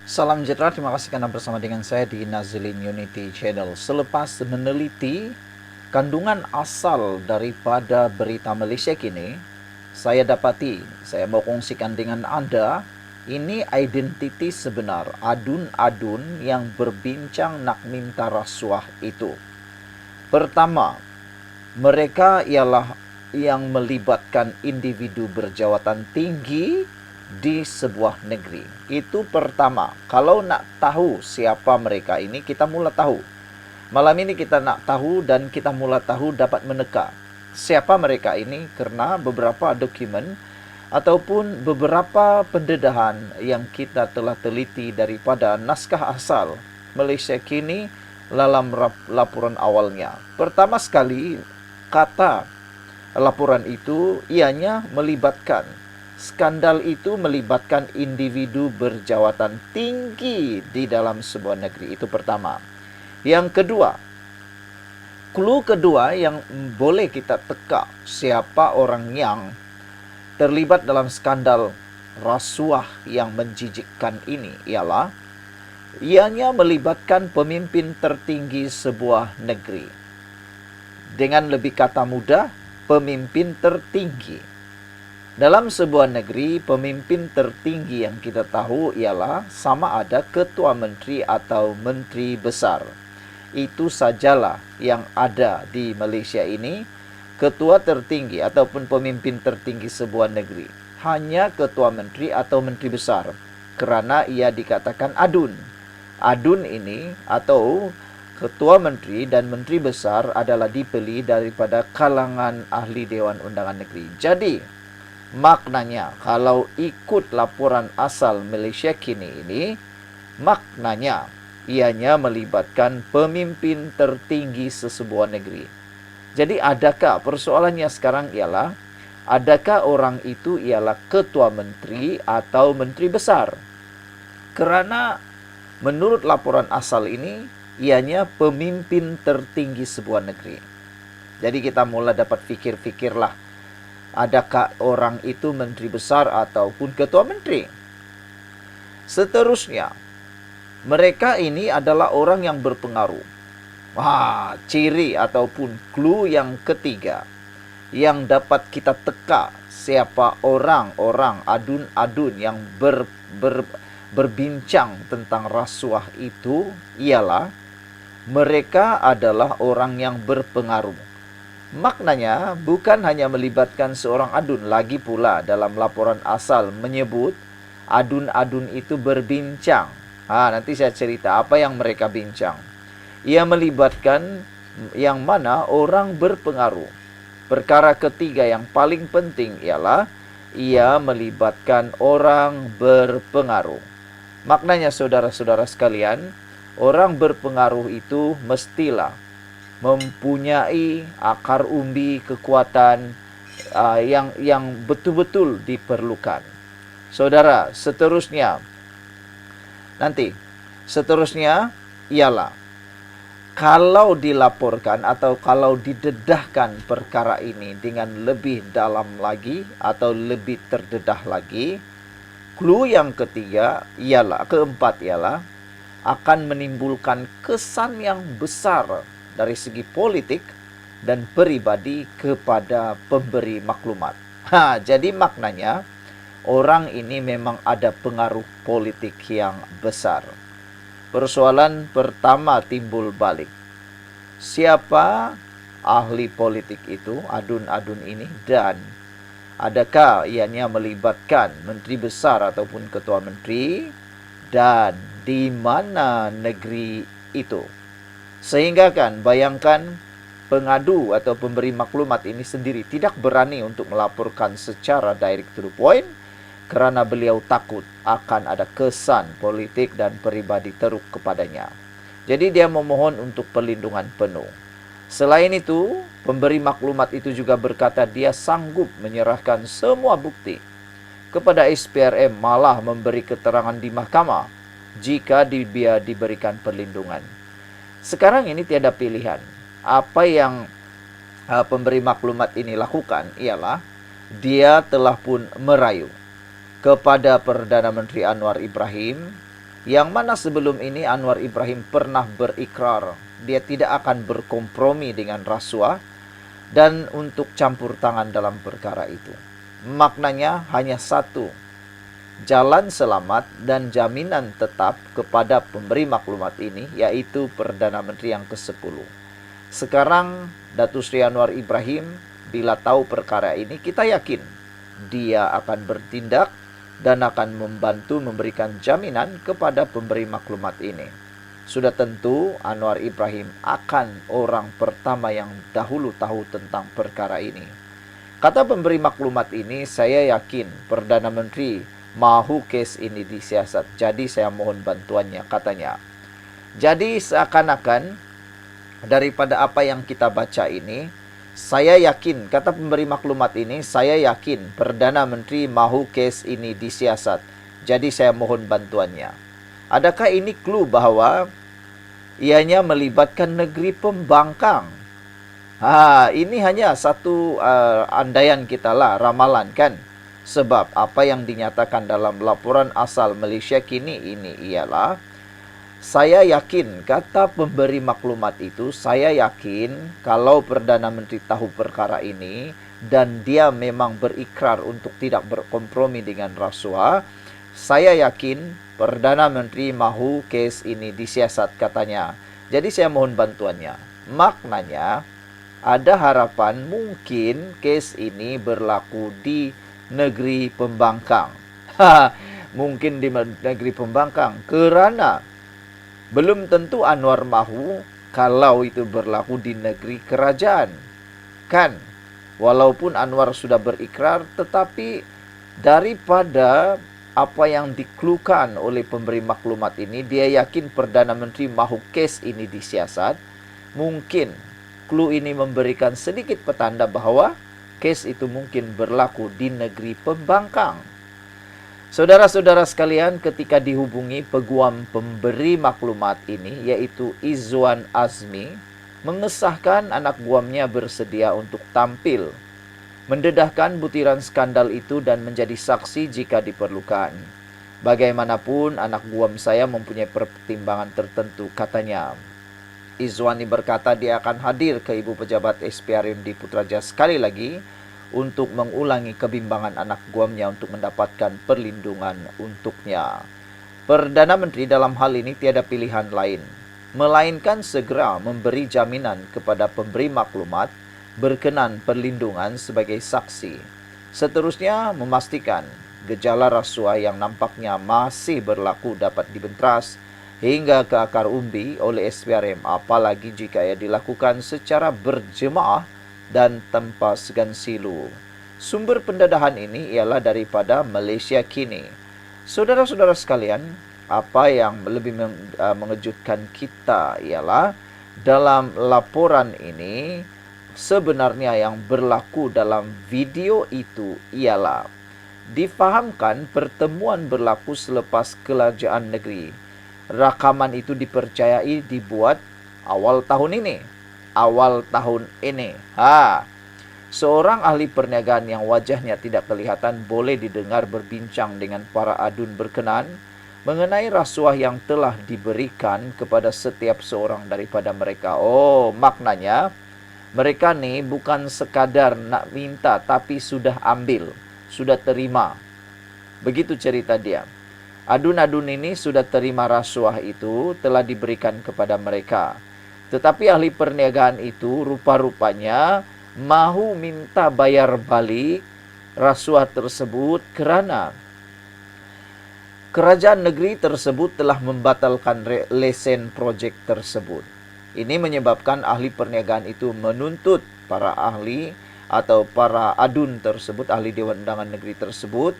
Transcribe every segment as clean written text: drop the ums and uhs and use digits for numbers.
Salam sejahtera, terima kasih karena bersama dengan saya di Nazilin Unity Channel. Selepas meneliti kandungan asal daripada berita Malaysia kini, saya mau kongsikan dengan Anda, ini identiti sebenar adun-adun yang berbincang nak minta rasuah itu. Pertama, mereka ialah yang melibatkan individu berjawatan tinggi di sebuah negeri. Itu pertama. Kalau nak tahu siapa mereka ini, kita mula tahu. Malam ini kita nak tahu dan kita mula tahu dapat meneka siapa mereka ini karena beberapa dokumen ataupun beberapa pendedahan yang kita telah teliti daripada naskah asal Malaysia kini dalam laporan awalnya. Pertama sekali, kata laporan itu ianya melibatkan, skandal itu melibatkan individu berjawatan tinggi di dalam sebuah negeri. Itu pertama. Yang kedua, clue kedua yang boleh kita teka siapa orang yang terlibat dalam skandal rasuah yang menjijikkan ini ialah ianya melibatkan pemimpin tertinggi sebuah negeri. Dengan lebih kata mudah, pemimpin tertinggi. Dalam sebuah negeri, pemimpin tertinggi yang kita tahu ialah sama ada ketua menteri atau menteri besar. Itu sajalah yang ada di Malaysia ini, ketua tertinggi ataupun pemimpin tertinggi sebuah negeri. Hanya ketua menteri atau menteri besar, kerana ia dikatakan adun. Adun ini atau ketua menteri dan menteri besar adalah dipilih daripada kalangan ahli Dewan Undangan Negeri. Jadi, maknanya kalau ikut laporan asal Malaysia kini ini, maknanya ianya melibatkan pemimpin tertinggi sesebuah negeri. Jadi adakah persoalannya sekarang ialah, adakah orang itu ialah ketua menteri atau menteri besar? Kerana menurut laporan asal ini, ianya pemimpin tertinggi sebuah negeri. Jadi kita mula dapat fikir-fikirlah, adakah orang itu menteri besar ataupun ketua menteri? Seterusnya, mereka ini adalah orang yang berpengaruh. Ciri ataupun clue yang ketiga yang dapat kita teka siapa orang-orang adun-adun yang berbincang tentang rasuah itu ialah mereka adalah orang yang berpengaruh. Maknanya bukan hanya melibatkan seorang adun, lagi pula dalam laporan asal menyebut adun-adun itu berbincang. Nanti saya cerita apa yang mereka bincang. Ia melibatkan yang mana orang berpengaruh. Perkara ketiga yang paling penting ialah ia melibatkan orang berpengaruh. Maknanya saudara-saudara sekalian, orang berpengaruh itu mestilah mempunyai akar umbi kekuatan yang betul-betul diperlukan. Saudara, seterusnya ialah kalau dilaporkan atau kalau didedahkan perkara ini dengan lebih dalam lagi atau lebih terdedah lagi, clue yang keempat ialah akan menimbulkan kesan yang besar dari segi politik dan pribadi kepada pemberi maklumat. Jadi maknanya orang ini memang ada pengaruh politik yang besar. Persoalan pertama timbul balik. Siapa ahli politik itu, adun-adun ini, dan adakah ianya melibatkan menteri besar ataupun ketua menteri, dan di mana negeri itu? Sehingga kan bayangkan pengadu atau pemberi maklumat ini sendiri tidak berani untuk melaporkan secara direct to the point kerana beliau takut akan ada kesan politik dan peribadi teruk kepadanya. Jadi dia memohon untuk perlindungan penuh. Selain itu, pemberi maklumat itu juga berkata dia sanggup menyerahkan semua bukti kepada SPRM, malah memberi keterangan di mahkamah jika dia diberikan perlindungan. Sekarang ini tiada pilihan. Apa yang pemberi maklumat ini lakukan ialah dia telah pun merayu kepada Perdana Menteri Anwar Ibrahim Yang mana sebelum ini Anwar Ibrahim pernah berikrar dia tidak akan berkompromi dengan rasuah dan untuk campur tangan dalam perkara itu. Maknanya hanya satu, jalan selamat dan jaminan tetap kepada pemberi maklumat ini, yaitu Perdana Menteri yang ke-10. Sekarang Datuk Seri Anwar Ibrahim bila tahu perkara ini, kita yakin dia akan bertindak dan akan membantu memberikan jaminan kepada pemberi maklumat ini. Sudah tentu Anwar Ibrahim akan orang pertama yang dahulu tahu tentang perkara ini. Kata pemberi maklumat ini, saya yakin Perdana Menteri mahu kes ini disiasat. Jadi saya mohon bantuannya, katanya. Jadi seakan-akan daripada apa yang kita baca ini, saya yakin, kata pemberi maklumat ini, saya yakin Perdana Menteri mahu kes ini disiasat. Jadi saya mohon bantuannya. Adakah ini clue bahwa ianya melibatkan negeri pembangkang? Ini hanya satu andaian kita lah, ramalan kan. Sebab apa yang dinyatakan dalam laporan asal Malaysia kini ini ialah, saya yakin, kata pemberi maklumat itu, saya yakin kalau Perdana Menteri tahu perkara ini dan dia memang berikrar untuk tidak berkompromi dengan rasuah, saya yakin Perdana Menteri mahu kes ini disiasat, katanya. Jadi saya mohon bantuannya. Maknanya ada harapan mungkin kes ini berlaku di negeri pembangkang. Mungkin di negeri pembangkang kerana belum tentu Anwar mahu kalau itu berlaku di negeri kerajaan. Kan? Walaupun Anwar sudah berikrar, tetapi daripada apa yang diklukan oleh pemberi maklumat ini, dia yakin Perdana Menteri mahu kes ini disiasat. Mungkin clue ini memberikan sedikit petanda bahwa kes itu mungkin berlaku di negeri pembangkang. Saudara-saudara sekalian, ketika dihubungi peguam pemberi maklumat ini, yaitu Izwan Azmi, mengesahkan anak guamnya bersedia untuk tampil, mendedahkan butiran skandal itu dan menjadi saksi jika diperlukan. Bagaimanapun, anak guam saya mempunyai pertimbangan tertentu, katanya. Izwani berkata dia akan hadir ke Ibu Pejabat SPRM di Putrajaya sekali lagi untuk mengulangi kebimbangan anak guamnya untuk mendapatkan perlindungan untuknya. Perdana Menteri dalam hal ini tiada pilihan lain, melainkan segera memberi jaminan kepada pemberi maklumat berkenan perlindungan sebagai saksi. Seterusnya memastikan gejala rasuah yang nampaknya masih berlaku dapat dibenteras hingga ke akar umbi oleh SPRM, apalagi jika ia dilakukan secara berjemaah dan tanpa segan silu. Sumber pendedahan ini ialah daripada Malaysia Kini. Saudara-saudara sekalian, apa yang lebih mengejutkan kita ialah dalam laporan ini, sebenarnya yang berlaku dalam video itu ialah difahamkan pertemuan berlaku selepas kerajaan negeri. Rakaman itu dipercayai dibuat awal tahun ini. Seorang ahli perniagaan yang wajahnya tidak kelihatan boleh didengar berbincang dengan para adun berkenan mengenai rasuah yang telah diberikan kepada setiap seorang daripada mereka. Oh, maknanya mereka ni bukan sekadar nak minta, tapi sudah ambil, sudah terima. Begitu cerita dia. Adun-adun ini sudah terima rasuah itu telah diberikan kepada mereka. Tetapi ahli perniagaan itu rupa-rupanya mahu minta bayar balik rasuah tersebut kerana kerajaan negeri tersebut telah membatalkan lesen projek tersebut. Ini menyebabkan ahli perniagaan itu menuntut para ahli atau para adun tersebut, ahli Dewan Undangan Negeri tersebut,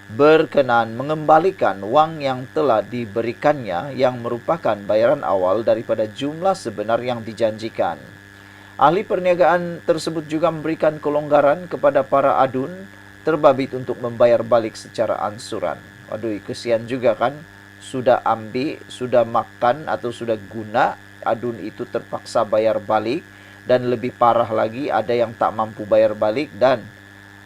berkenan mengembalikan wang yang telah diberikannya yang merupakan bayaran awal daripada jumlah sebenar yang dijanjikan. Ahli perniagaan tersebut juga memberikan kelonggaran kepada para adun terbabit untuk membayar balik secara ansuran. Aduh, kesian juga kan, sudah ambil, sudah makan atau sudah guna, adun itu terpaksa bayar balik, dan lebih parah lagi ada yang tak mampu bayar balik dan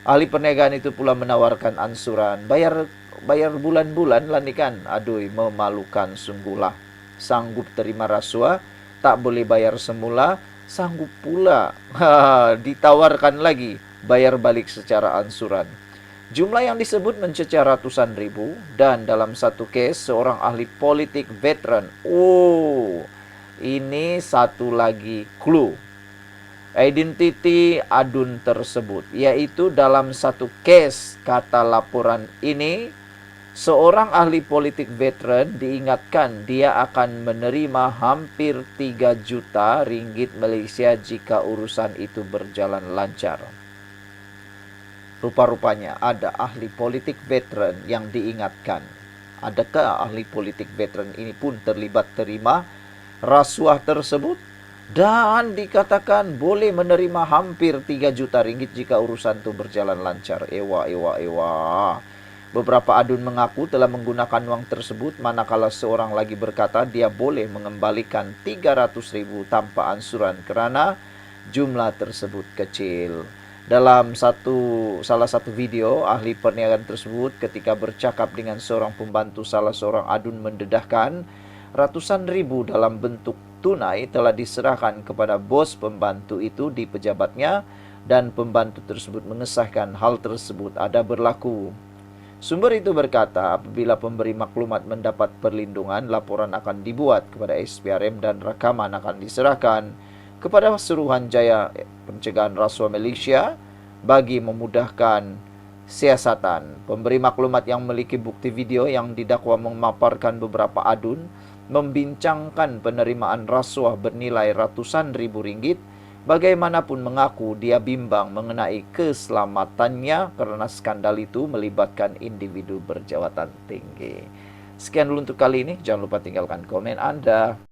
Ahli perniagaan itu pula menawarkan ansuran, bayar bayar bulan-bulan lah nih kan. Aduh, memalukan sungguhlah. Sanggup terima rasuah, tak boleh bayar semula, sanggup pula. Ditawarkan lagi, bayar balik secara ansuran. Jumlah yang disebut mencecar ratusan ribu, dan dalam satu case seorang ahli politik veteran. Oh, ini satu lagi clue identiti adun tersebut, yaitu dalam satu case, kata laporan ini, seorang ahli politik veteran diingatkan dia akan menerima hampir 3 juta ringgit Malaysia jika urusan itu berjalan lancar. Rupa-rupanya ada ahli politik veteran yang diingatkan. Adakah ahli politik veteran ini pun terlibat terima rasuah tersebut? Dan dikatakan boleh menerima hampir 3 juta ringgit jika urusan itu berjalan lancar. Ewa, ewa, ewa. Beberapa adun mengaku telah menggunakan uang tersebut, manakala seorang lagi berkata dia boleh mengembalikan 300 ribu tanpa ansuran kerana jumlah tersebut kecil. Dalam salah satu video, ahli perniagaan tersebut ketika bercakap dengan seorang pembantu salah seorang adun mendedahkan ratusan ribu dalam bentuk tunai telah diserahkan kepada bos pembantu itu di pejabatnya, dan pembantu tersebut mengesahkan hal tersebut ada berlaku. Sumber itu berkata, apabila pemberi maklumat mendapat perlindungan, laporan akan dibuat kepada SPRM dan rakaman akan diserahkan kepada Suruhanjaya Pencegahan Rasuah Malaysia bagi memudahkan siasatan. Pemberi maklumat yang memiliki bukti video yang didakwa memaparkan beberapa adun membincangkan penerimaan rasuah bernilai ratusan ribu ringgit, bagaimanapun mengaku dia bimbang mengenai keselamatannya karena skandal itu melibatkan individu berjabatan tinggi. Sekian dulu untuk kali ini. Jangan lupa tinggalkan komen Anda.